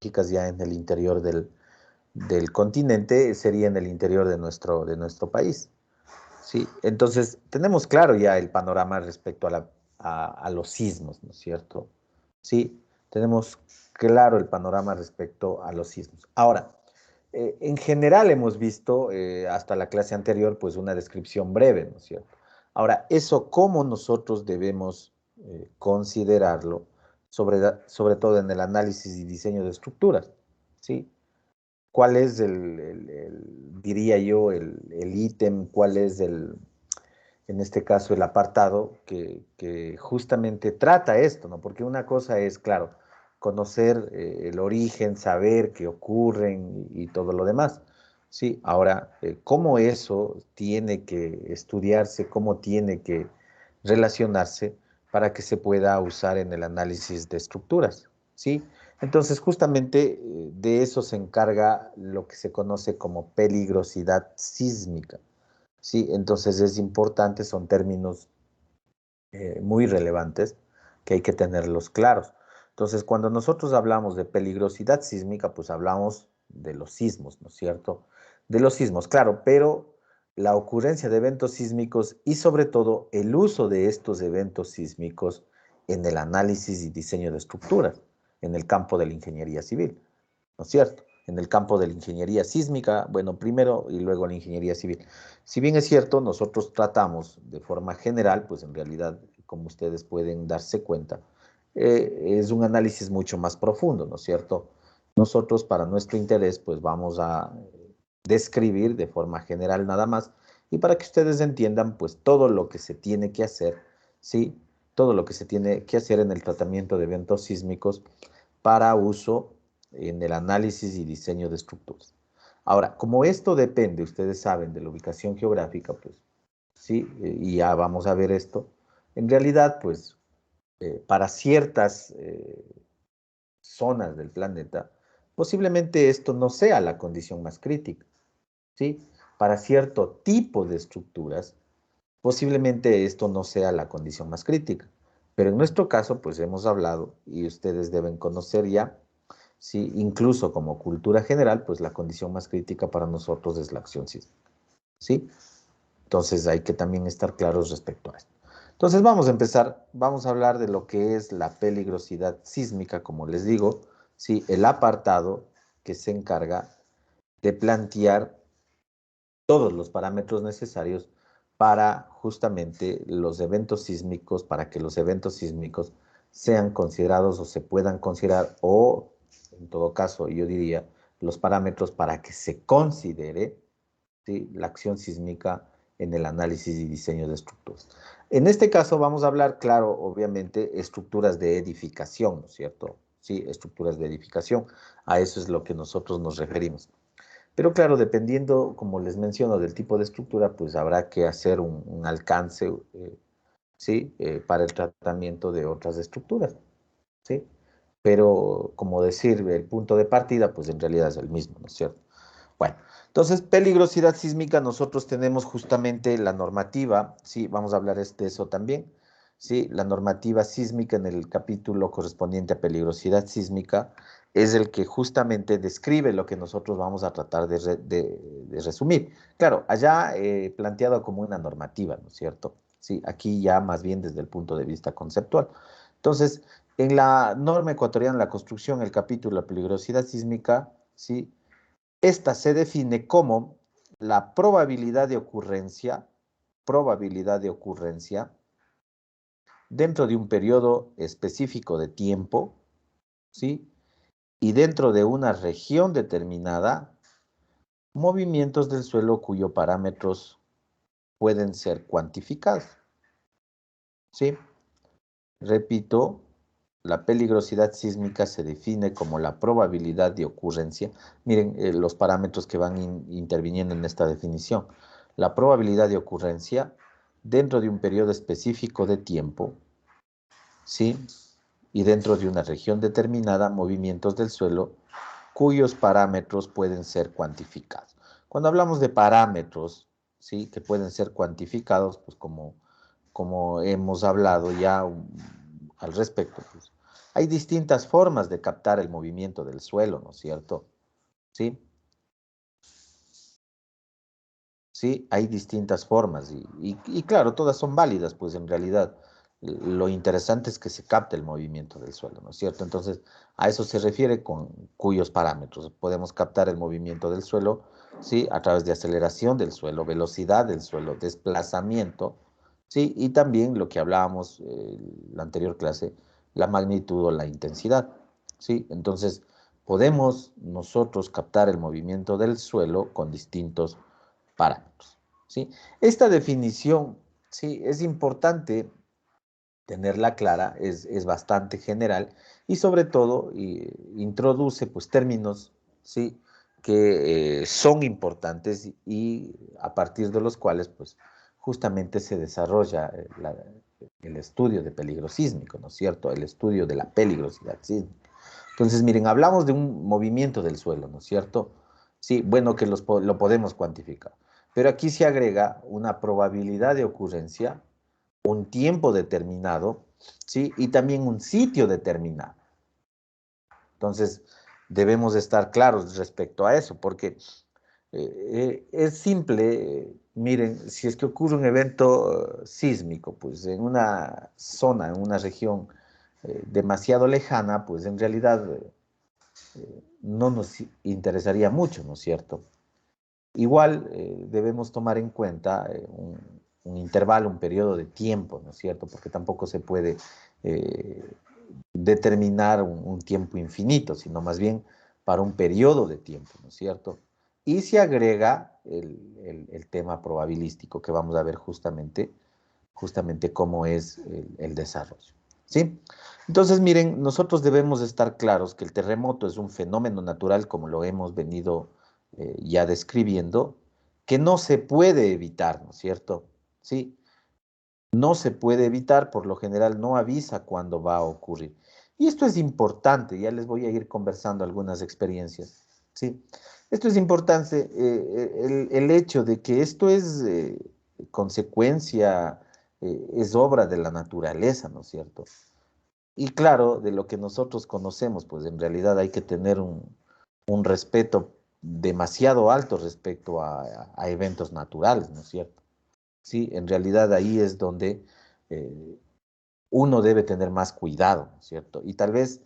sísmicas ya en el interior del continente, sería en el interior de nuestro país. ¿Sí? Entonces, tenemos claro ya el panorama respecto a los sismos, ¿no es cierto? Sí, tenemos claro el panorama respecto a los sismos. Ahora, en general hemos visto hasta la clase anterior, pues una descripción breve, ¿no es cierto? Ahora, eso cómo nosotros debemos considerarlo, sobre todo en el análisis y diseño de estructuras, ¿sí? ¿Cuál es diría yo, el ítem, cuál es en este caso, el apartado que justamente trata esto, ¿no? Porque una cosa es, claro, conocer el origen, saber qué ocurren y todo lo demás. Sí, ahora, cómo eso tiene que estudiarse, cómo tiene que relacionarse para que se pueda usar en el análisis de estructuras, ¿sí? Entonces, justamente de eso se encarga lo que se conoce como peligrosidad sísmica. Sí, entonces es importante, son términos muy relevantes que hay que tenerlos claros. Entonces, cuando nosotros hablamos de peligrosidad sísmica, pues hablamos de los sismos, ¿no es cierto? De los sismos, claro, pero la ocurrencia de eventos sísmicos y sobre todo el uso de estos eventos sísmicos en el análisis y diseño de estructuras, en el campo de la ingeniería civil, ¿no es cierto? En el campo de la ingeniería sísmica, bueno, primero y luego la ingeniería civil. Si bien es cierto, nosotros tratamos de forma general, pues en realidad, como ustedes pueden darse cuenta, es un análisis mucho más profundo, ¿no es cierto? Nosotros, para nuestro interés, pues vamos a describir de forma general nada más, y para que ustedes entiendan, pues todo lo que se tiene que hacer, ¿sí? Todo lo que se tiene que hacer en el tratamiento de eventos sísmicos para uso en el análisis y diseño de estructuras. Ahora, como esto depende, ustedes saben, de la ubicación geográfica, pues, sí, y ya vamos a ver esto, en realidad, pues, para ciertas zonas del planeta, posiblemente esto no sea la condición más crítica, ¿sí? Para cierto tipo de estructuras, posiblemente esto no sea la condición más crítica. Pero en nuestro caso, pues hemos hablado y ustedes deben conocer ya, ¿sí? Incluso como cultura general, pues la condición más crítica para nosotros es la acción sísmica, ¿sí? Entonces hay que también estar claros respecto a esto. Entonces vamos a empezar, vamos a hablar de lo que es la peligrosidad sísmica, como les digo, ¿sí? El apartado que se encarga de plantear todos los parámetros necesarios para justamente los eventos sísmicos, para que los eventos sísmicos sean considerados o se puedan considerar, o en todo caso, yo diría, los parámetros para que se considere, ¿sí?, la acción sísmica en el análisis y diseño de estructuras. En este caso vamos a hablar, claro, obviamente, estructuras de edificación, ¿no es cierto? Sí, estructuras de edificación. A eso es lo que nosotros nos referimos. Pero claro, dependiendo, como les menciono, del tipo de estructura, pues habrá que hacer un alcance, ¿sí? Para el tratamiento de otras estructuras, ¿sí? Pero, como decir, el punto de partida, pues en realidad es el mismo, ¿no es cierto? Bueno, entonces, peligrosidad sísmica, nosotros tenemos justamente la normativa, ¿sí? Vamos a hablar de eso también, ¿sí? La normativa sísmica en el capítulo correspondiente a peligrosidad sísmica es el que justamente describe lo que nosotros vamos a tratar de resumir. Claro, allá planteado como una normativa, ¿no es cierto? Sí, aquí ya más bien desde el punto de vista conceptual. Entonces, en la norma ecuatoriana de la construcción, el capítulo de peligrosidad sísmica, ¿sí? Esta se define como la probabilidad de ocurrencia dentro de un periodo específico de tiempo, ¿sí? Y dentro de una región determinada, movimientos del suelo cuyos parámetros pueden ser cuantificados, ¿sí? Repito, la peligrosidad sísmica se define como la probabilidad de ocurrencia. Miren los parámetros que van interviniendo en esta definición. La probabilidad de ocurrencia dentro de un periodo específico de tiempo, ¿sí? Y dentro de una región determinada, movimientos del suelo cuyos parámetros pueden ser cuantificados. Cuando hablamos de parámetros, ¿sí?, que pueden ser cuantificados, pues como hemos hablado ya al respecto, pues, hay distintas formas de captar el movimiento del suelo, ¿no es cierto? ¿Sí? Sí, hay distintas formas y claro, todas son válidas, pues en realidad lo interesante es que se capte el movimiento del suelo, ¿no es cierto? Entonces, a eso se refiere con cuyos parámetros. Podemos captar el movimiento del suelo, ¿sí? A través de aceleración del suelo, velocidad del suelo, desplazamiento, ¿sí? Y también lo que hablábamos en la anterior clase, la magnitud o la intensidad, ¿sí? Entonces, podemos nosotros captar el movimiento del suelo con distintos parámetros. ¿Sí? Esta definición, sí, es importante tenerla clara, es bastante general y sobre todo introduce pues términos, ¿sí? Que son importantes y a partir de los cuales pues justamente se desarrolla el estudio de peligro sísmico, ¿no es cierto? El estudio de la peligrosidad sísmica. Entonces, miren, hablamos de un movimiento del suelo, ¿no es cierto? Sí, bueno que lo podemos cuantificar, pero aquí se agrega una probabilidad de ocurrencia, un tiempo determinado, ¿sí? Y también un sitio determinado. Entonces, debemos estar claros respecto a eso, porque es simple, miren, si es que ocurre un evento sísmico, pues en una zona, en una región demasiado lejana, pues en realidad no nos interesaría mucho, ¿no es cierto? Igual debemos tomar en cuenta un intervalo, un periodo de tiempo, ¿no es cierto? Porque tampoco se puede eh, determinar un tiempo infinito, sino más bien para un periodo de tiempo, ¿no es cierto? Y se agrega el tema probabilístico que vamos a ver justamente cómo es el desarrollo, ¿sí? Entonces, miren, nosotros debemos estar claros que el terremoto es un fenómeno natural, como lo hemos venido ya describiendo, que no se puede evitar, ¿no es cierto? Sí, no se puede evitar, por lo general no avisa cuándo va a ocurrir. Y esto es importante, ya les voy a ir conversando algunas experiencias, ¿sí? Esto es importante, el hecho de que esto es consecuencia, es obra de la naturaleza, ¿no es cierto? Y claro, de lo que nosotros conocemos, pues en realidad hay que tener un respeto demasiado alto respecto a eventos naturales, ¿no es cierto? Sí, en realidad ahí es donde eh, uno debe tener más cuidado, ¿no es cierto? Y tal vez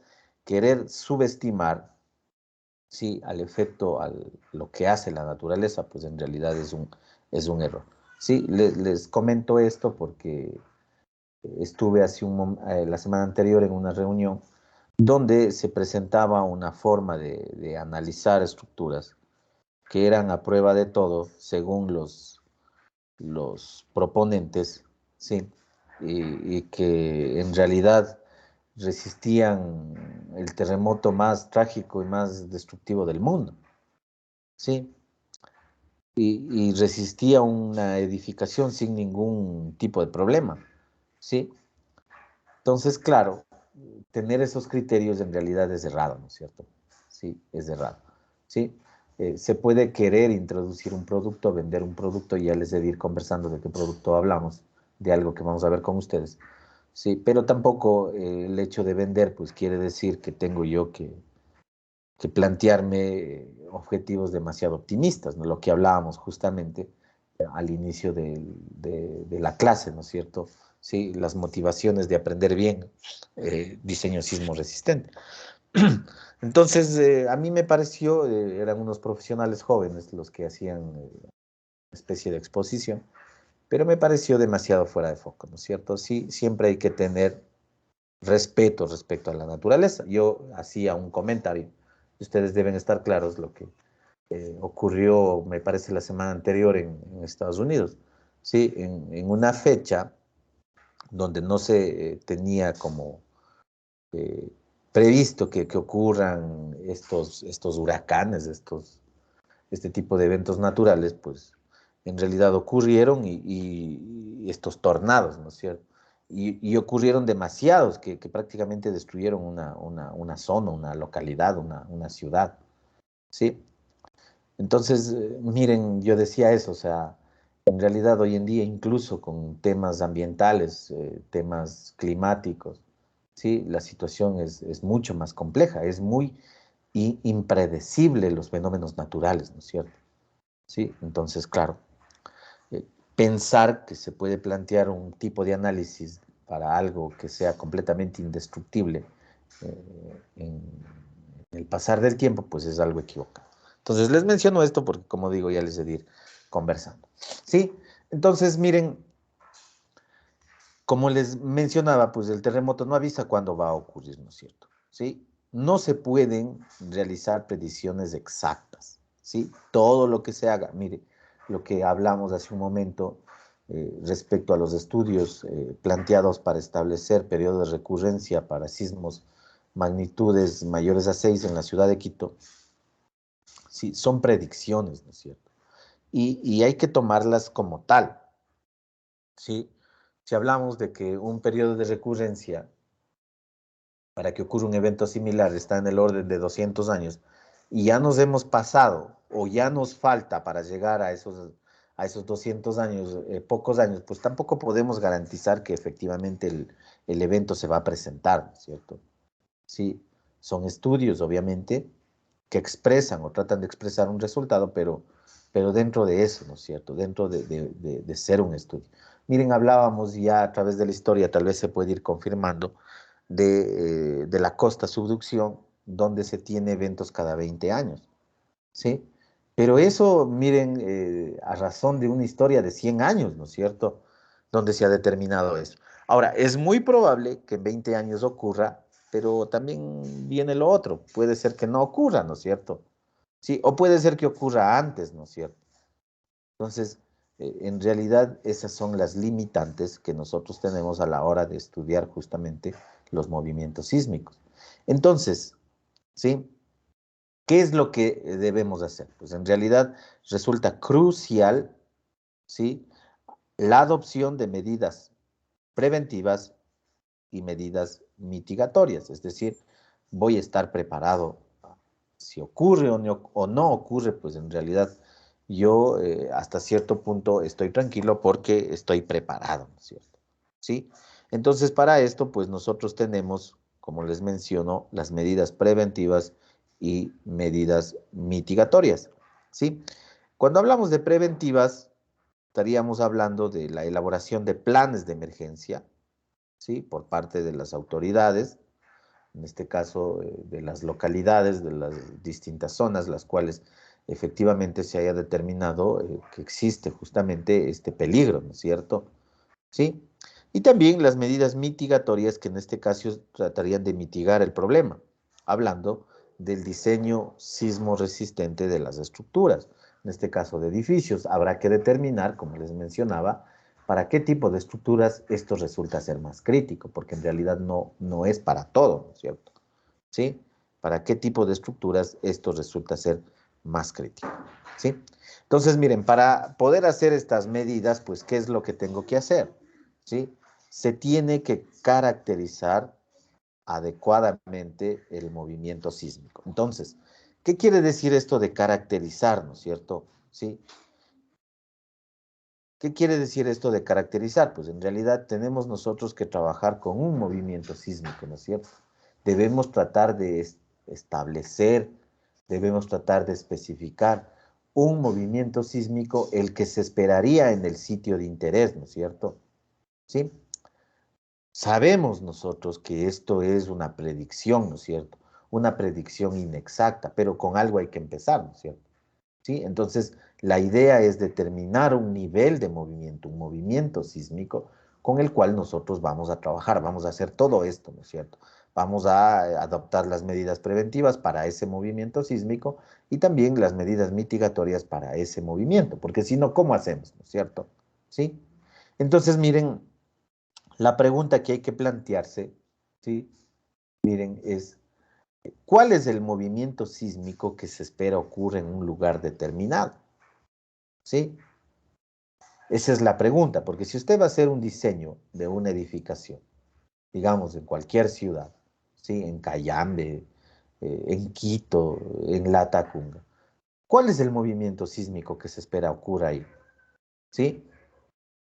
querer subestimar, sí, al efecto, a lo que hace la naturaleza, pues en realidad es un error. Sí, les comento esto porque estuve hace la semana anterior en una reunión donde se presentaba una forma de analizar estructuras que eran a prueba de todo, según los proponentes, ¿sí? Y que en realidad resistían el terremoto más trágico y más destructivo del mundo, ¿sí? Y resistía una edificación sin ningún tipo de problema, ¿sí? Entonces, claro, tener esos criterios en realidad es errado, ¿no es cierto? Sí, es errado, ¿sí? Se puede querer introducir un producto, vender un producto, y ya les debe ir conversando de qué producto hablamos, de algo que vamos a ver con ustedes, ¿sí? Pero tampoco el hecho de vender, pues quiere decir que tengo yo que plantearme objetivos demasiado optimistas, ¿no? Lo que hablábamos justamente al inicio de la clase, ¿no es cierto? Sí, las motivaciones de aprender bien diseño sismo resistente. Entonces, a mí me pareció, eran unos profesionales jóvenes los que hacían una especie de exposición, pero me pareció demasiado fuera de foco, ¿no es cierto? Sí, siempre hay que tener respeto respecto a la naturaleza. Yo hacía un comentario, ustedes deben estar claros lo que ocurrió, me parece, la semana anterior en Estados Unidos, ¿sí? En una fecha donde no se tenía como eh, previsto que ocurran estos huracanes, este tipo de eventos naturales, pues en realidad ocurrieron y estos tornados, ¿no es cierto? Y ocurrieron demasiados que prácticamente destruyeron una zona, una localidad, una ciudad, ¿sí? Entonces, miren, yo decía eso, o sea, en realidad hoy en día incluso con temas ambientales, temas climáticos, ¿sí? La situación es mucho más compleja, es muy impredecible los fenómenos naturales, ¿no es cierto? ¿Sí? Entonces, claro, eh, pensar que se puede plantear un tipo de análisis para algo que sea completamente indestructible en el pasar del tiempo, pues es algo equivocado. Entonces, les menciono esto porque, como digo, ya les he de ir conversando. ¿Sí? Entonces, miren, como les mencionaba, pues el terremoto no avisa cuándo va a ocurrir, ¿no es cierto? ¿Sí? No se pueden realizar predicciones exactas, ¿sí? Todo lo que se haga, mire, lo que hablamos hace un momento respecto a los estudios planteados para establecer periodos de recurrencia para sismos magnitudes mayores a 6 en la ciudad de Quito, sí, son predicciones, ¿no es cierto? Y hay que tomarlas como tal, ¿sí? Si hablamos de que un periodo de recurrencia para que ocurra un evento similar está en el orden de 200 años y ya nos hemos pasado o ya nos falta para llegar a esos 200 años, pocos años, pues tampoco podemos garantizar que efectivamente el evento se va a presentar, ¿no es cierto? Sí, son estudios, obviamente, que expresan o tratan de expresar un resultado, pero dentro de eso, ¿no es cierto? Dentro de ser un estudio. Miren, hablábamos ya a través de la historia, tal vez se puede ir confirmando, de la costa subducción, donde se tiene eventos cada 20 años, ¿sí? Pero eso, miren, a razón de una historia de 100 años, ¿no es cierto? Donde se ha determinado eso. Ahora, es muy probable que en 20 años ocurra, pero también viene lo otro. Puede ser que no ocurra, ¿no es cierto? Sí, o puede ser que ocurra antes, ¿no es cierto? Entonces, en realidad esas son las limitantes que nosotros tenemos a la hora de estudiar justamente los movimientos sísmicos. Entonces, ¿sí? ¿Qué es lo que debemos hacer? Pues en realidad resulta crucial, ¿sí? La adopción de medidas preventivas y medidas mitigatorias, es decir, voy a estar preparado si ocurre o no ocurre, pues en realidad yo hasta cierto punto estoy tranquilo porque estoy preparado, ¿no es cierto? ¿Sí? Entonces, para esto, pues nosotros tenemos, como les menciono, las medidas preventivas y medidas mitigatorias, ¿sí? Cuando hablamos de preventivas, estaríamos hablando de la elaboración de planes de emergencia, ¿sí? Por parte de las autoridades, en este caso de las localidades, de las distintas zonas, las cuales efectivamente se haya determinado que existe justamente este peligro, ¿no es cierto? ¿Sí? Y también las medidas mitigatorias que en este caso tratarían de mitigar el problema, hablando del diseño sismo resistente de las estructuras, en este caso de edificios. Habrá que determinar, como les mencionaba, para qué tipo de estructuras esto resulta ser más crítico, porque en realidad no es para todo, ¿no es cierto? ¿Sí? Para qué tipo de estructuras esto resulta ser más crítico, ¿sí? Entonces, miren, para poder hacer estas medidas, pues, ¿qué es lo que tengo que hacer? ¿Sí? Se tiene que caracterizar adecuadamente el movimiento sísmico. Entonces, ¿qué quiere decir esto de caracterizar, no es cierto? ¿Sí? ¿Qué quiere decir esto de caracterizar? Pues en realidad tenemos nosotros que trabajar con un movimiento sísmico, ¿no es cierto? Debemos tratar de establecer, debemos tratar de especificar un movimiento sísmico, el que se esperaría en el sitio de interés, ¿no es cierto? ¿Sí? Sabemos nosotros que esto es una predicción, ¿no es cierto? Una predicción inexacta, pero con algo hay que empezar, ¿no es cierto? ¿Sí? Entonces, la idea es determinar un nivel de movimiento, un movimiento sísmico con el cual nosotros vamos a trabajar, vamos a hacer todo esto, ¿no es cierto? Vamos a adoptar las medidas preventivas para ese movimiento sísmico y también las medidas mitigatorias para ese movimiento, porque si no, ¿cómo hacemos, no es cierto? ¿Sí? Entonces, miren, la pregunta que hay que plantearse, ¿sí? Miren, es, ¿cuál es el movimiento sísmico que se espera ocurra en un lugar determinado? ¿Sí? Esa es la pregunta, porque si usted va a hacer un diseño de una edificación, digamos, en cualquier ciudad, ¿sí? En Cayambe, en Quito, en Latacunga, ¿cuál es el movimiento sísmico que se espera ocurra ahí? ¿Sí?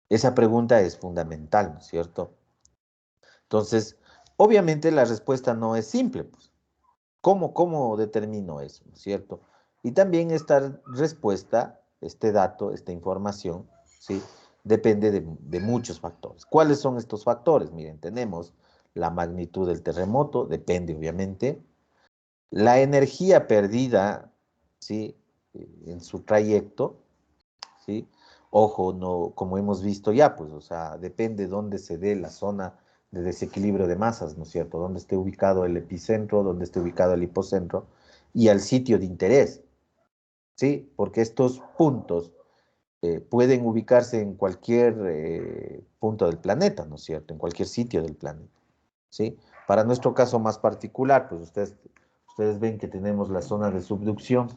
Esa pregunta es fundamental, ¿no es cierto? Entonces, Obviamente la respuesta no es simple, pues. ¿Cómo determino eso? ¿No es cierto? Y también esta respuesta, este dato, esta información, ¿sí? Depende de muchos factores. ¿Cuáles son estos factores? Miren, tenemos la magnitud del terremoto, depende obviamente. La energía perdida, ¿sí? En su trayecto, ¿sí? Ojo, no, como hemos visto ya, pues, o sea, depende dónde se dé la zona de desequilibrio de masas, ¿no es cierto? Dónde esté ubicado el epicentro, dónde esté ubicado el hipocentro y al sitio de interés, ¿sí? Porque estos puntos pueden ubicarse en cualquier punto del planeta, ¿no es cierto? En cualquier sitio del planeta, ¿sí? Para nuestro caso más particular, pues ustedes ven que tenemos la zona de subducción,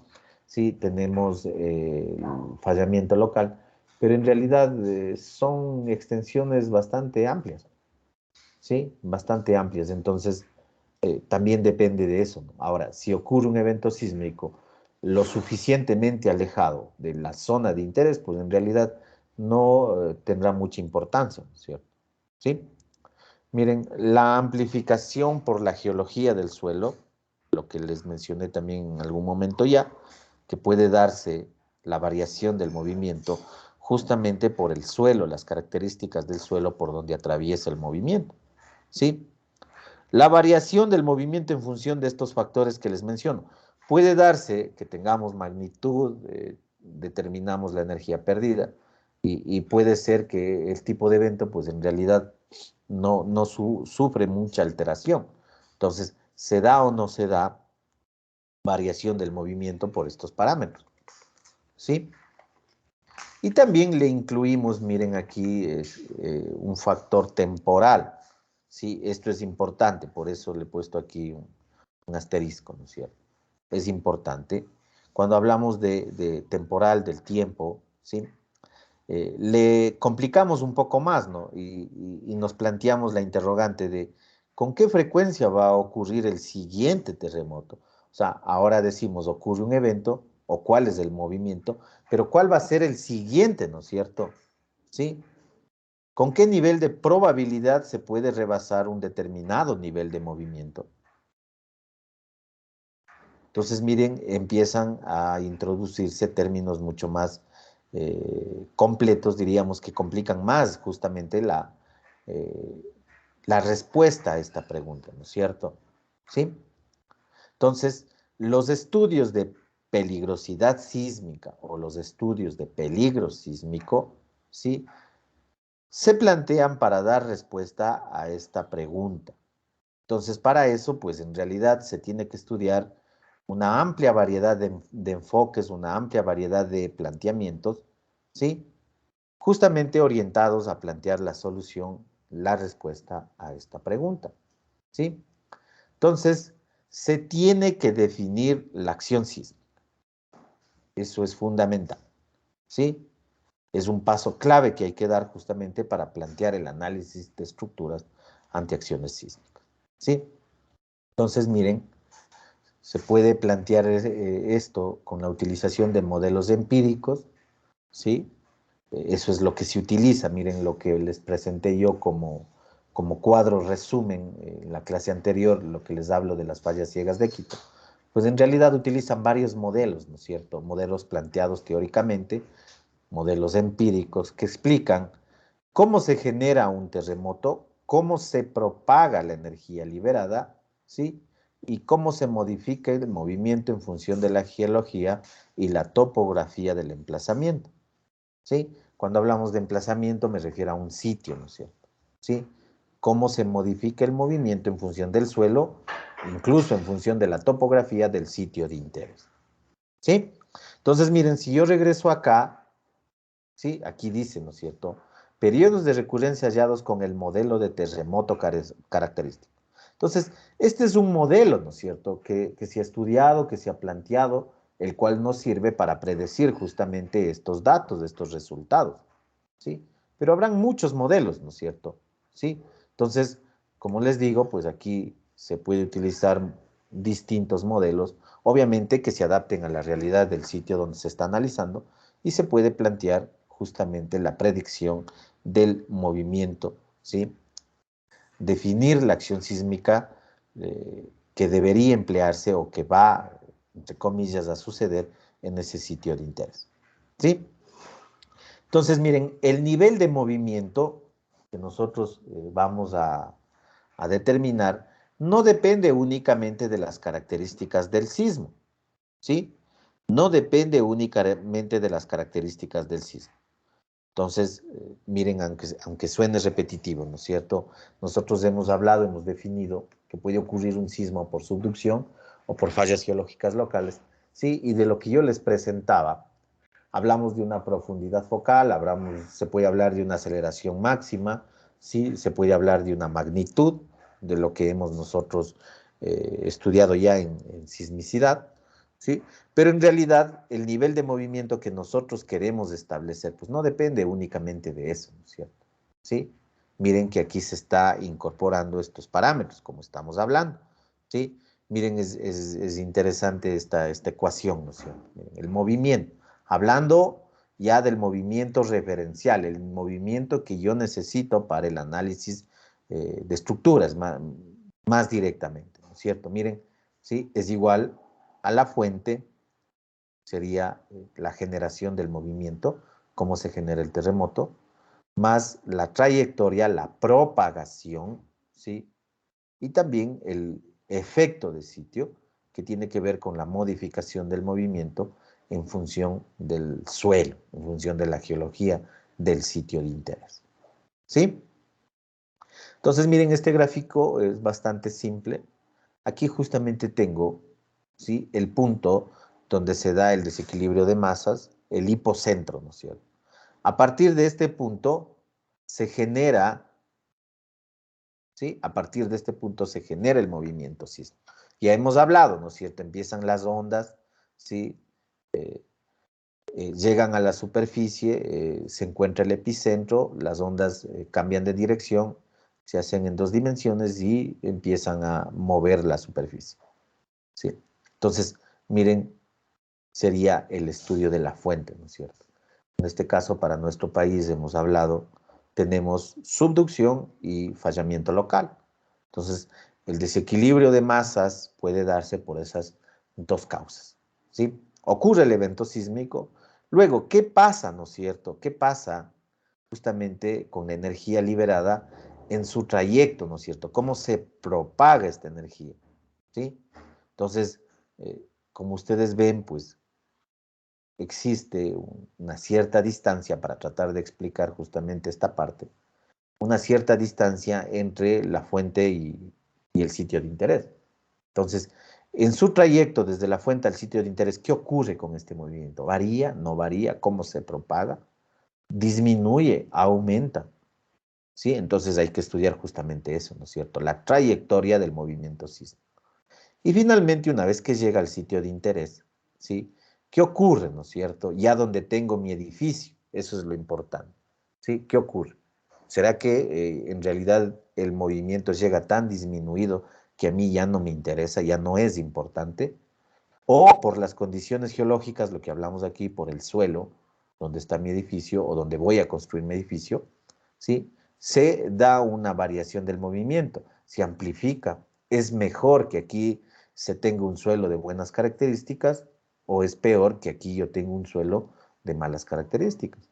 ¿sí? Tenemos el fallamiento local, pero en realidad son extensiones bastante amplias, ¿sí? Bastante amplias, entonces también depende de eso, ¿no? Ahora, si ocurre un evento sísmico lo suficientemente alejado de la zona de interés, pues en realidad no tendrá mucha importancia, ¿no es cierto? ¿Sí? Miren, la amplificación por la geología del suelo, lo que les mencioné también en algún momento ya, que puede darse la variación del movimiento justamente por el suelo, las características del suelo por donde atraviesa el movimiento, ¿sí? La variación del movimiento en función de estos factores que les menciono. Puede darse que tengamos magnitud, determinamos la energía perdida, y puede ser que el tipo de evento, pues en realidad no sufre mucha alteración. Entonces, ¿se da o no se da variación del movimiento por estos parámetros? ¿Sí? Y también le incluimos, miren aquí, un factor temporal. Sí, esto es importante, por eso le he puesto aquí un asterisco, ¿no es cierto? Es importante. Cuando hablamos de temporal, del tiempo, ¿sí? Le complicamos un poco más, ¿no? Y nos planteamos la interrogante de ¿con qué frecuencia va a ocurrir el siguiente terremoto? O sea, ahora decimos, ocurre un evento, o cuál es el movimiento, pero ¿cuál va a ser el siguiente, ¿no es cierto? ¿Sí? ¿Con qué nivel de probabilidad se puede rebasar un determinado nivel de movimiento? Entonces, miren, empiezan a introducirse términos mucho más completos, diríamos, que complican más justamente eh, la respuesta a esta pregunta, ¿no es cierto? ¿Sí? Entonces, los estudios de peligrosidad sísmica o los estudios de peligro sísmico, ¿sí? Se plantean para dar respuesta a esta pregunta. Entonces, para eso, pues en realidad se tiene que estudiar una amplia variedad de enfoques, una amplia variedad de planteamientos, ¿sí? Justamente orientados a plantear la solución, la respuesta a esta pregunta, ¿sí? Entonces, se tiene que definir la acción sísmica. Eso es fundamental, ¿sí? Es un paso clave que hay que dar justamente para plantear el análisis de estructuras ante acciones sísmicas, ¿sí? Entonces, miren, se puede plantear esto con la utilización de modelos empíricos, ¿sí? Eso es lo que se utiliza. Miren lo que les presenté yo como cuadro resumen en la clase anterior, lo que les hablo de las fallas ciegas de Quito. Pues en realidad utilizan varios modelos, ¿no es cierto? Modelos planteados teóricamente, modelos empíricos que explican cómo se genera un terremoto, cómo se propaga la energía liberada, ¿sí? Y cómo se modifica el movimiento en función de la geología y la topografía del emplazamiento, ¿sí? Cuando hablamos de emplazamiento me refiero a un sitio, ¿no es cierto? ¿Sí? Cómo se modifica el movimiento en función del suelo, incluso en función de la topografía del sitio de interés, ¿sí? Entonces, miren, si yo regreso acá, ¿sí? Aquí dice, ¿no es cierto? Periodos de recurrencia hallados con el modelo de terremoto característico. Entonces, este es un modelo, ¿no es cierto? Que se ha estudiado, que se ha planteado, el cual nos sirve para predecir justamente estos datos, estos resultados, ¿sí? Pero habrán muchos modelos, ¿no es cierto? ¿Sí? Entonces, como les digo, pues aquí se puede utilizar distintos modelos, obviamente que se adapten a la realidad del sitio donde se está analizando, y se puede plantear justamente la predicción del movimiento, ¿sí? definir la acción sísmica que debería emplearse o que va, entre comillas, a suceder en ese sitio de interés. ¿Sí? Entonces, miren, el nivel de movimiento que nosotros vamos a determinar no depende únicamente de las características del sismo, ¿sí? No depende únicamente de las características del sismo. Entonces, miren, aunque suene repetitivo, ¿no es cierto? Nosotros hemos hablado, hemos definido que puede ocurrir un sismo por subducción o por fallas geológicas locales, ¿sí? Y de lo que yo les presentaba, hablamos de una profundidad focal, se puede hablar de una aceleración máxima, ¿sí? Se puede hablar de una magnitud, de lo que hemos nosotros estudiado ya en sismicidad, ¿sí? Pero en realidad el nivel de movimiento que nosotros queremos establecer, pues no depende únicamente de eso, ¿no es cierto? ¿Sí? Miren que aquí se está incorporando estos parámetros, como estamos hablando, ¿sí? Miren, es interesante esta ecuación, ¿no es cierto? Miren, el movimiento, hablando ya del movimiento referencial, el movimiento que yo necesito para el análisis de estructuras más directamente, ¿no es cierto? Miren, ¿sí? Es igual a la fuente, sería la generación del movimiento, cómo se genera el terremoto, más la trayectoria, la propagación, ¿sí? Y también el efecto de sitio, que tiene que ver con la modificación del movimiento en función del suelo, en función de la geología del sitio de interés. ¿Sí? Entonces, miren, este gráfico es bastante simple. Aquí justamente tengo, ¿sí?, el punto donde se da el desequilibrio de masas, el hipocentro, ¿no es cierto? A partir de este punto se genera, ¿sí? A partir de este punto se genera el movimiento sísmico. Ya hemos hablado, ¿no es cierto? Empiezan las ondas, ¿sí? Eh, llegan a la superficie, se encuentra el epicentro, las ondas cambian de dirección, se hacen en dos dimensiones y empiezan a mover la superficie, ¿sí? Entonces, miren, sería el estudio de la fuente, ¿no es cierto? En este caso, para nuestro país hemos hablado, tenemos subducción y fallamiento local. Entonces, el desequilibrio de masas puede darse por esas dos causas, ¿sí? Ocurre el evento sísmico. Luego, ¿qué pasa, no es cierto? ¿Qué pasa justamente con la energía liberada en su trayecto, no es cierto? ¿Cómo se propaga esta energía? ¿Sí? Entonces, como ustedes ven, pues existe una cierta distancia para tratar de explicar justamente esta parte, una cierta distancia entre la fuente y el sitio de interés. Entonces, en su trayecto desde la fuente al sitio de interés, ¿qué ocurre con este movimiento? ¿Varía? ¿No varía? ¿Cómo se propaga? ¿Disminuye? ¿Aumenta? ¿Sí? Entonces hay que estudiar justamente eso, ¿no es cierto? La trayectoria del movimiento sísmico. Y finalmente, una vez que llega al sitio de interés, ¿sí? ¿Qué ocurre, no es cierto? Ya donde tengo mi edificio, eso es lo importante, ¿sí? ¿Qué ocurre? ¿Será que en realidad el movimiento llega tan disminuido que a mí ya no me interesa, ya no es importante? O por las condiciones geológicas, lo que hablamos aquí, por el suelo, donde está mi edificio o donde voy a construir mi edificio, ¿sí? Se da una variación del movimiento, se amplifica. Es mejor que aquí se tenga un suelo de buenas características o es peor que aquí yo tenga un suelo de malas características,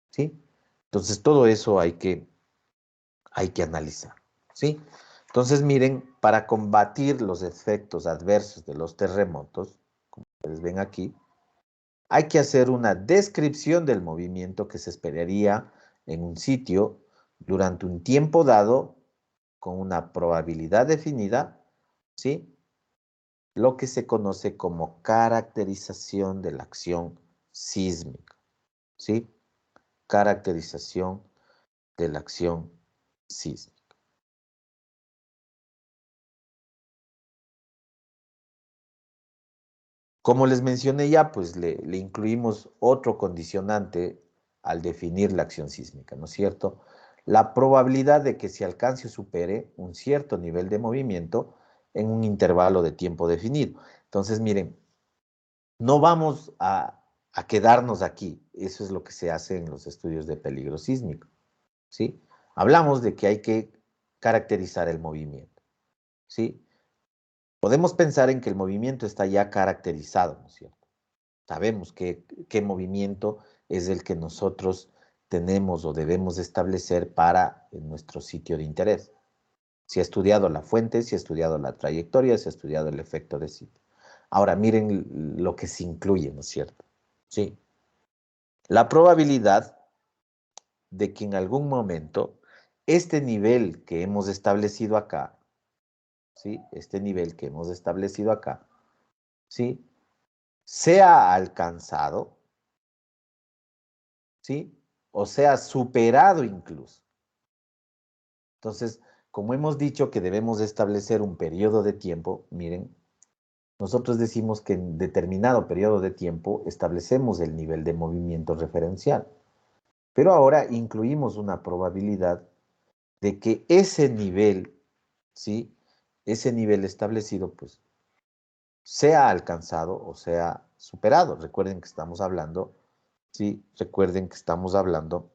¿sí? Entonces todo eso hay que analizar, ¿sí? Entonces miren, para combatir los efectos adversos de los terremotos, como ustedes ven aquí, hay que hacer una descripción del movimiento que se esperaría en un sitio durante un tiempo dado con una probabilidad definida, ¿sí? Lo que se conoce como caracterización de la acción sísmica, ¿sí? Caracterización de la acción sísmica. Como les mencioné ya, pues le incluimos otro condicionante al definir la acción sísmica, ¿no es cierto? La probabilidad de que se alcance o supere un cierto nivel de movimiento en un intervalo de tiempo definido. Entonces, miren, no vamos a quedarnos aquí. Eso es lo que se hace en los estudios de peligro sísmico, ¿sí? Hablamos de que hay que caracterizar el movimiento, ¿sí? Podemos pensar en que el movimiento está ya caracterizado, ¿no es cierto? Sabemos qué movimiento es el que nosotros tenemos o debemos establecer para nuestro sitio de interés. Si ha estudiado la fuente, si ha estudiado la trayectoria, si ha estudiado el efecto de sitio. Ahora, miren lo que se incluye, ¿no es cierto? Sí. La probabilidad de que en algún momento este nivel que hemos establecido acá, ¿sí? Este nivel que hemos establecido acá, ¿sí? Sea alcanzado, ¿sí? O sea superado incluso. Entonces, como hemos dicho que debemos establecer un periodo de tiempo, miren, nosotros decimos que en determinado periodo de tiempo establecemos el nivel de movimiento referencial, pero ahora incluimos una probabilidad de que ese nivel, ¿sí? Ese nivel establecido, pues, sea alcanzado o sea superado. Recuerden que estamos hablando, ¿sí? Recuerden que estamos hablando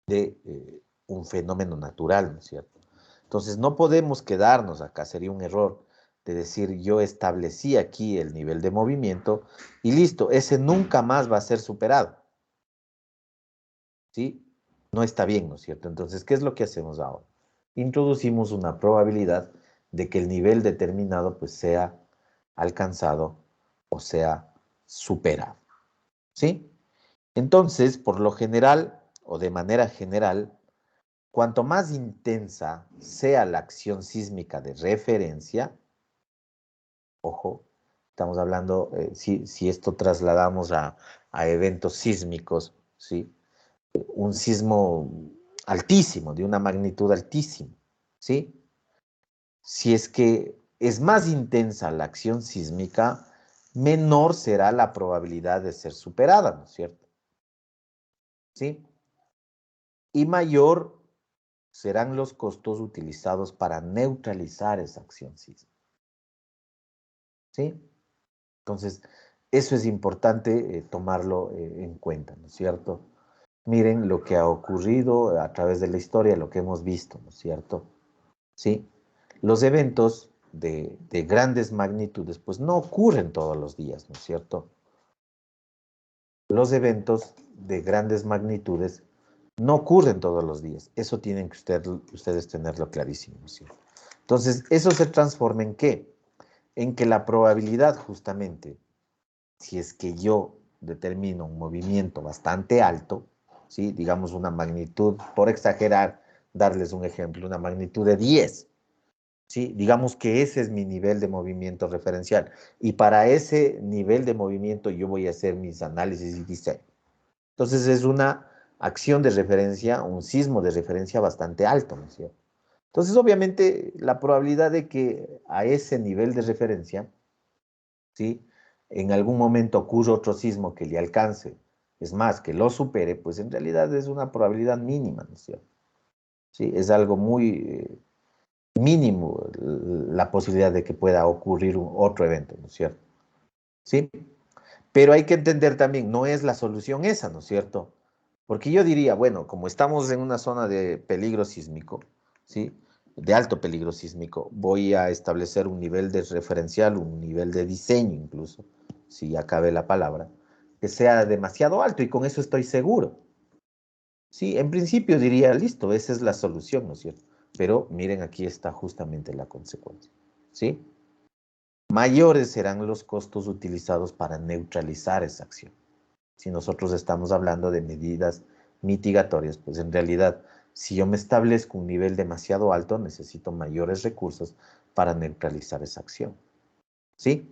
de un fenómeno natural, ¿no es cierto? Entonces, no podemos quedarnos acá, sería un error de decir yo establecí aquí el nivel de movimiento y listo, ese nunca más va a ser superado, ¿sí? No está bien, ¿no es cierto? Entonces, ¿qué es lo que hacemos ahora? Introducimos una probabilidad de que el nivel determinado pues sea alcanzado o sea superado, ¿sí? Entonces, por lo general o de manera general, cuanto más intensa sea la acción sísmica de referencia, ojo, estamos hablando, si esto trasladamos a eventos sísmicos, ¿sí? Un sismo altísimo, de una magnitud altísima, ¿sí? Si es que es más intensa la acción sísmica, menor será la probabilidad de ser superada, ¿no es cierto? ¿Sí? Y mayor serán los costos utilizados para neutralizar esa acción sísmica, ¿sí? Entonces, eso es importante tomarlo en cuenta, ¿no es cierto? Miren lo que ha ocurrido a través de la historia, lo que hemos visto, ¿no es cierto? ¿Sí? Los eventos de grandes magnitudes, pues no ocurren todos los días, ¿no es cierto? Los eventos de grandes magnitudes no ocurren todos los días. Eso tienen que ustedes tenerlo clarísimo, ¿no es cierto? Entonces, eso se transforma en ¿qué? En que la probabilidad justamente, si es que yo determino un movimiento bastante alto, ¿sí? Digamos una magnitud, por exagerar, darles un ejemplo, una magnitud de 10, ¿sí? Digamos que ese es mi nivel de movimiento referencial. Y para ese nivel de movimiento yo voy a hacer mis análisis y diseño. Entonces es una acción de referencia, un sismo de referencia bastante alto, ¿no es cierto? Entonces obviamente la probabilidad de que a ese nivel de referencia, ¿sí? En algún momento ocurra otro sismo que le alcance, es más, que lo supere, pues en realidad es una probabilidad mínima, ¿no es cierto? ¿Sí? Es algo muy mínimo la posibilidad de que pueda ocurrir otro evento, ¿no es cierto? ¿Sí? Pero hay que entender también, no es la solución esa, ¿no es cierto? Porque yo diría, bueno, como estamos en una zona de peligro sísmico, ¿sí? De alto peligro sísmico, voy a establecer un nivel de referencial, un nivel de diseño incluso, si ya cabe la palabra, que sea demasiado alto y con eso estoy seguro. Sí, en principio diría, listo, esa es la solución, ¿no es cierto? Pero miren, aquí está justamente la consecuencia, ¿sí? Mayores serán los costos utilizados para neutralizar esa acción. Si nosotros estamos hablando de medidas mitigatorias, pues en realidad, si yo me establezco un nivel demasiado alto, necesito mayores recursos para neutralizar esa acción, ¿sí?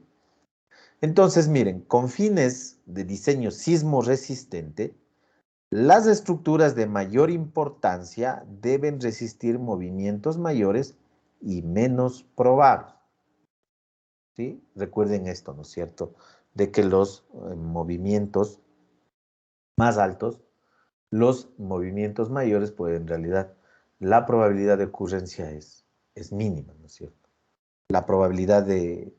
Entonces, miren, con fines de diseño sismo resistente, las estructuras de mayor importancia deben resistir movimientos mayores y menos probables, ¿sí? Recuerden esto, ¿no es cierto? De que los movimientos más altos, los movimientos mayores, pues en realidad la probabilidad de ocurrencia es mínima, ¿no es cierto? La probabilidad de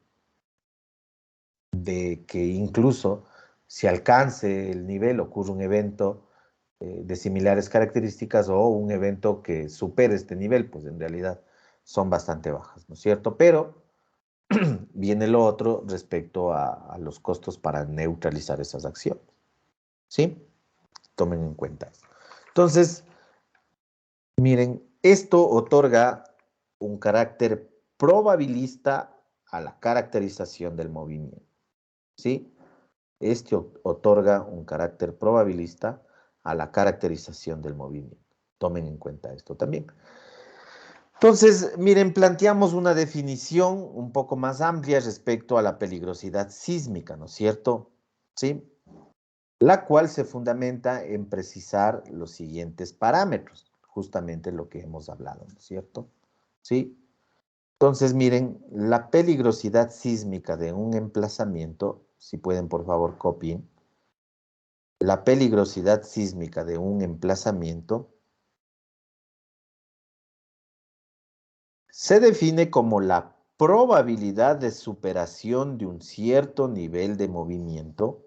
que incluso si alcance el nivel, ocurra un evento de similares características o un evento que supere este nivel, pues en realidad son bastante bajas, ¿no es cierto? Pero viene lo otro respecto a los costos para neutralizar esas acciones, ¿sí? Tomen en cuenta eso. Entonces, miren, esto otorga un carácter probabilista a la caracterización del movimiento, ¿sí? Este otorga un carácter probabilista a la caracterización del movimiento. Tomen en cuenta esto también. Entonces, miren, planteamos una definición un poco más amplia respecto a la peligrosidad sísmica, ¿no es cierto? ¿Sí? La cual se fundamenta en precisar los siguientes parámetros, justamente lo que hemos hablado, ¿no es cierto? ¿Sí? Entonces, miren, la peligrosidad sísmica de un emplazamiento, si pueden por favor copien, la peligrosidad sísmica de un emplazamiento se define como la probabilidad de superación de un cierto nivel de movimiento,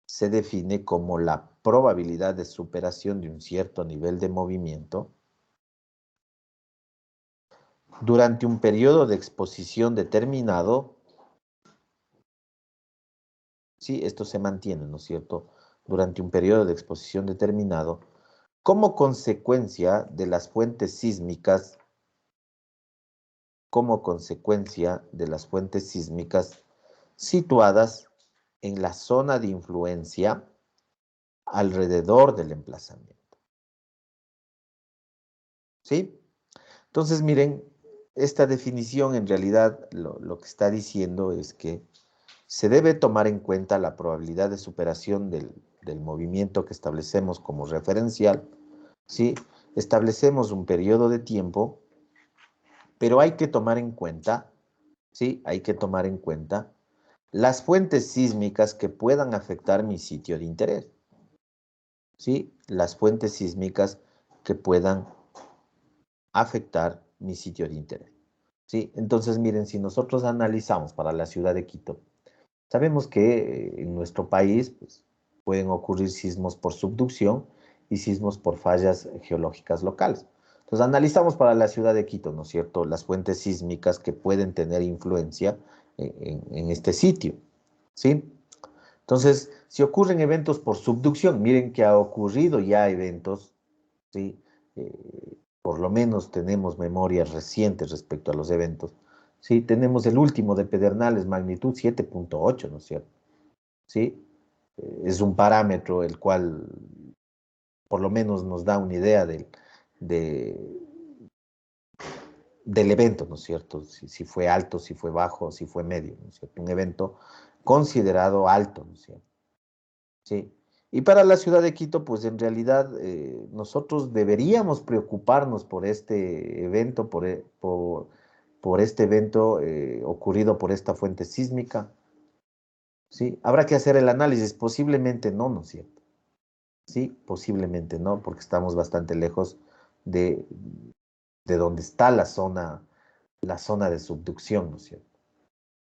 se define como la probabilidad de superación de un cierto nivel de movimiento durante un periodo de exposición determinado. Sí, esto se mantiene, ¿no es cierto? Durante un periodo de exposición determinado, como consecuencia de las fuentes sísmicas, situadas en la zona de influencia alrededor del emplazamiento. ¿Sí? Entonces, miren, esta definición en realidad lo que está diciendo es que se debe tomar en cuenta la probabilidad de superación del movimiento que establecemos como referencial, ¿sí? Establecemos un periodo de tiempo, pero hay que tomar en cuenta, ¿sí? Hay que tomar en cuenta las fuentes sísmicas que puedan afectar mi sitio de interés, ¿sí? Las fuentes sísmicas que puedan afectar mi sitio de interés, ¿sí? Entonces, miren, si nosotros analizamos para la ciudad de Quito, sabemos que en nuestro país pues, pueden ocurrir sismos por subducción y sismos por fallas geológicas locales. Entonces, analizamos para la ciudad de Quito, ¿no es cierto?, las fuentes sísmicas que pueden tener influencia en este sitio, ¿sí? Entonces, si ocurren eventos por subducción, miren que ha ocurrido ya eventos, ¿sí? Por lo menos tenemos memorias recientes respecto a los eventos. Sí, tenemos el último de Pedernales, magnitud 7.8, ¿no es cierto? Sí, es un parámetro el cual por lo menos nos da una idea de, del evento, ¿no es cierto? Si fue alto, si fue bajo, si fue medio, ¿no es cierto? Un evento considerado alto, ¿no es cierto? Sí. Y para la ciudad de Quito, pues en realidad nosotros deberíamos preocuparnos por este evento, por este evento ocurrido por esta fuente sísmica. ¿Sí? Habrá que hacer el análisis, posiblemente no, ¿no es cierto? Sí, posiblemente no, porque estamos bastante lejos de, de donde está la zona de subducción, ¿no es cierto?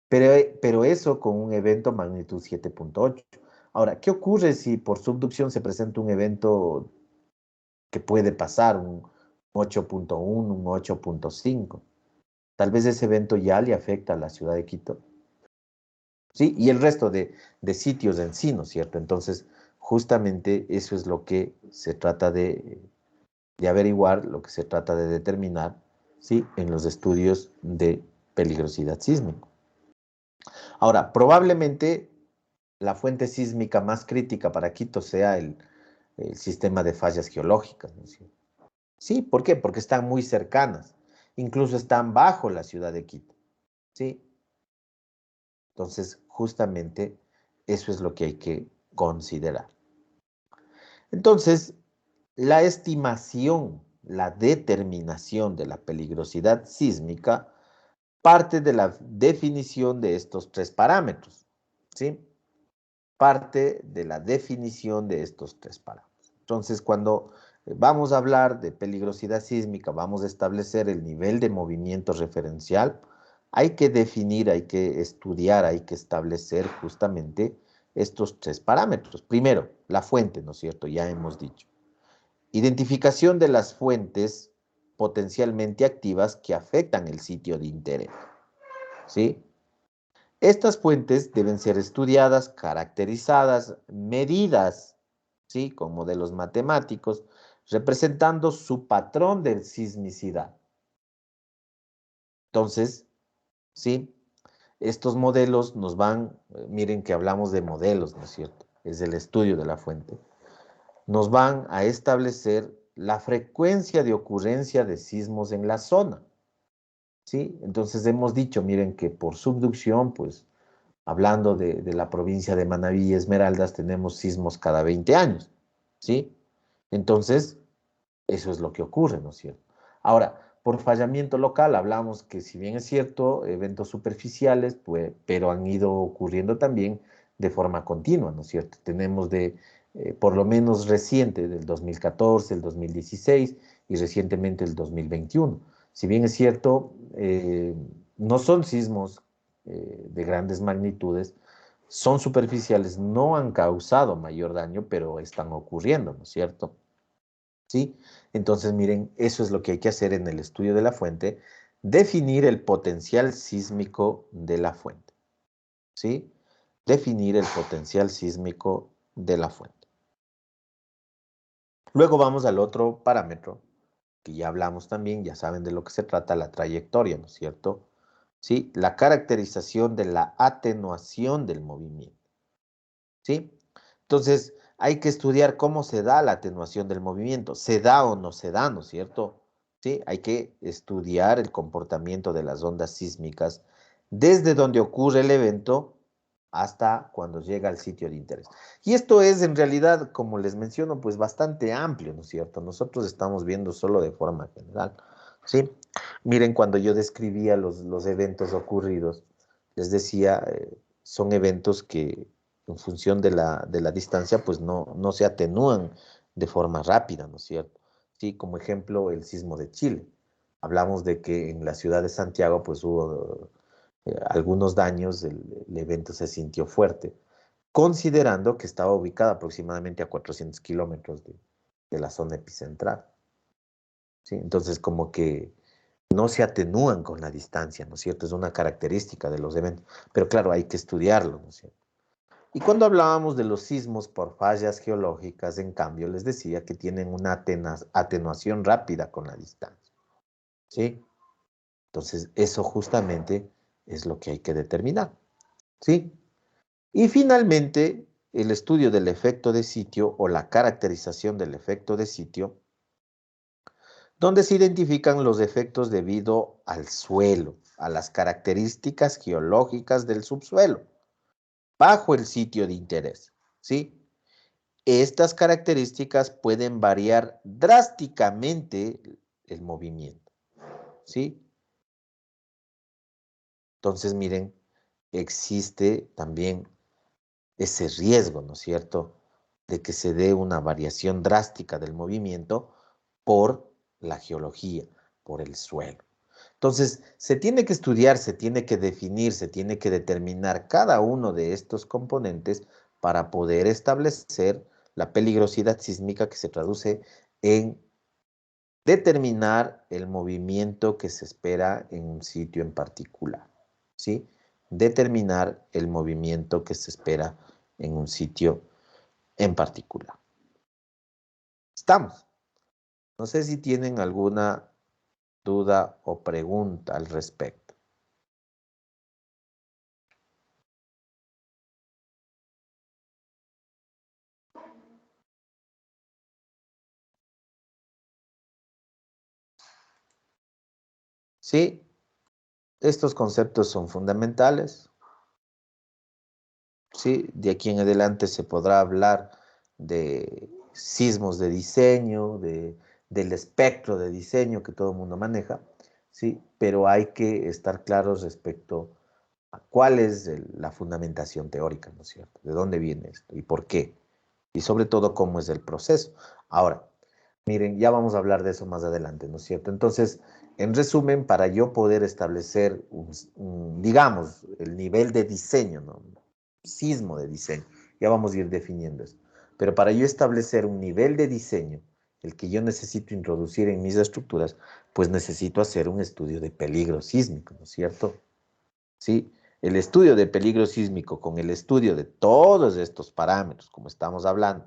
Pero eso con un evento magnitud 7.8. Ahora, ¿qué ocurre si por subducción se presenta un evento que puede pasar, un 8.1, un 8.5? Tal vez ese evento ya le afecta a la ciudad de Quito, ¿sí? Y el resto de sitios en sí, ¿no es cierto? Entonces, justamente eso es lo que se trata de averiguar, lo que se trata de determinar, ¿sí? En los estudios de peligrosidad sísmica. Ahora, probablemente la fuente sísmica más crítica para Quito sea el sistema de fallas geológicas, ¿no es cierto? Sí, ¿por qué? Porque están muy cercanas, incluso están bajo la ciudad de Quito, ¿sí? Entonces, justamente eso es lo que hay que considerar. Entonces, la estimación, la determinación de la peligrosidad sísmica parte de la definición de estos tres parámetros, ¿sí? Parte de la definición de estos tres parámetros. Entonces, cuando vamos a hablar de peligrosidad sísmica, vamos a establecer el nivel de movimiento referencial, hay que definir, hay que estudiar, hay que establecer justamente estos tres parámetros. Primero, la fuente, ¿no es cierto? Ya hemos dicho. Identificación de las fuentes potencialmente activas que afectan el sitio de interés, ¿sí? Estas fuentes deben ser estudiadas, caracterizadas, medidas, ¿sí? Con modelos matemáticos, representando su patrón de sismicidad. Entonces, ¿sí? Estos modelos nos van, miren que hablamos de modelos, ¿no es cierto? Es el estudio de la fuente. Nos van a establecer la frecuencia de ocurrencia de sismos en la zona, ¿sí? Entonces hemos dicho, miren que por subducción, pues, hablando de la provincia de Manabí y Esmeraldas, tenemos sismos cada 20 años, ¿sí? Entonces, eso es lo que ocurre, ¿no es cierto? Ahora, por fallamiento local, hablamos que si bien es cierto, eventos superficiales, pues, pero han ido ocurriendo también de forma continua, ¿no es cierto? Tenemos por lo menos reciente, del 2014, el 2016 y recientemente el 2021. Si bien es cierto, no son sismos de grandes magnitudes, son superficiales, no han causado mayor daño, pero están ocurriendo, ¿no es cierto? ¿Sí? Entonces, miren, eso es lo que hay que hacer en el estudio de la fuente, definir el potencial sísmico de la fuente, ¿sí? Definir el potencial sísmico de la fuente. Luego vamos al otro parámetro, que ya hablamos también, ya saben de lo que se trata, la trayectoria, ¿no es cierto? ¿Sí? La caracterización de la atenuación del movimiento, ¿sí? Entonces, hay que estudiar cómo se da la atenuación del movimiento. ¿Se da o no se da, no es cierto? Sí, hay que estudiar el comportamiento de las ondas sísmicas desde donde ocurre el evento hasta cuando llega al sitio de interés. Y esto es en realidad, como les menciono, pues bastante amplio, ¿no es cierto? Nosotros estamos viendo solo de forma general, ¿sí? Miren, cuando yo describía los eventos ocurridos, les decía, son eventos que en función de la distancia, pues no se atenúan de forma rápida, ¿no es cierto? Sí, como ejemplo, el sismo de Chile. Hablamos de que en la ciudad de Santiago, pues hubo algunos daños, el evento se sintió fuerte, considerando que estaba ubicada aproximadamente a 400 kilómetros de la zona epicentral, ¿sí? Entonces, como que no se atenúan con la distancia, ¿no es cierto? Es una característica de los eventos, pero claro, hay que estudiarlo, ¿no es cierto? Y cuando hablábamos de los sismos por fallas geológicas, en cambio, les decía que tienen una atenuación rápida con la distancia, ¿sí? Entonces, eso justamente es lo que hay que determinar, ¿sí? Y finalmente, el estudio del efecto de sitio o la caracterización del efecto de sitio, donde se identifican los efectos debido al suelo, a las características geológicas del subsuelo, bajo el sitio de interés, ¿sí? Estas características pueden variar drásticamente el movimiento, ¿sí? Entonces, miren, existe también ese riesgo, ¿no es cierto?, de que se dé una variación drástica del movimiento por la geología, por el suelo. Entonces, se tiene que estudiar, se tiene que definir, se tiene que determinar cada uno de estos componentes para poder establecer la peligrosidad sísmica que se traduce en determinar el movimiento que se espera en un sitio en particular, ¿sí? Determinar el movimiento que se espera en un sitio en particular. ¿Estamos? No sé si tienen alguna duda o pregunta al respecto. Sí, estos conceptos son fundamentales. Sí, de aquí en adelante se podrá hablar de sismos de diseño, del espectro de diseño que todo el mundo maneja, sí, pero hay que estar claros respecto a cuál es la fundamentación teórica, ¿no es cierto? ¿De dónde viene esto y por qué? Y sobre todo cómo es el proceso. Ahora, miren, ya vamos a hablar de eso más adelante, ¿no es cierto? Entonces, en resumen, para yo poder establecer, digamos, el nivel de diseño, ¿no? Sismo de diseño, Ya vamos a ir definiendo eso. Pero para yo establecer un nivel de diseño, el que yo necesito introducir en mis estructuras, pues necesito hacer un estudio de peligro sísmico, ¿no es cierto? ¿Sí? El estudio de peligro sísmico con el estudio de todos estos parámetros, como estamos hablando,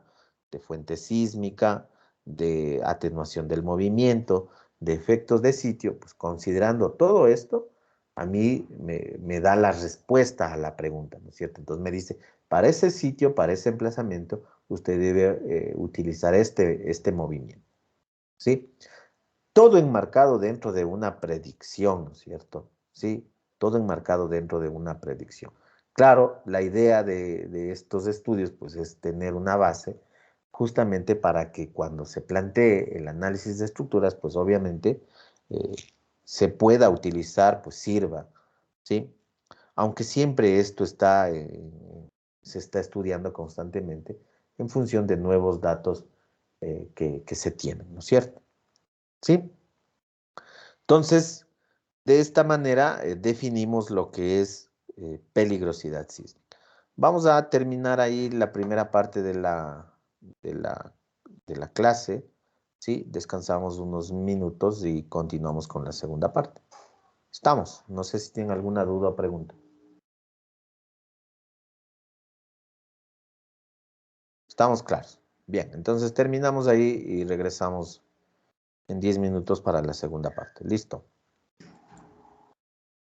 de fuente sísmica, de atenuación del movimiento, de efectos de sitio, pues considerando todo esto, a mí me da la respuesta a la pregunta, ¿no es cierto? Entonces me dice, para ese sitio, para ese emplazamiento, usted debe utilizar este movimiento, ¿sí? Todo enmarcado dentro de una predicción, ¿no es cierto? Sí, todo enmarcado dentro de una predicción. Claro, la idea de estos estudios, pues, es tener una base justamente para que cuando se plantee el análisis de estructuras, pues, obviamente, eh, se pueda utilizar, pues, sirva, ¿sí? Aunque siempre esto se está estudiando constantemente en función de nuevos datos que se tienen, ¿no es cierto? ¿Sí? Entonces, de esta manera definimos lo que es peligrosidad sísmica. Vamos a terminar ahí la primera parte de la, de la clase, ¿sí? Descansamos unos minutos y continuamos con la segunda parte. Estamos. No sé si tienen alguna duda o pregunta. Estamos claros. Bien, entonces terminamos ahí y regresamos en 10 minutos para la segunda parte. Listo.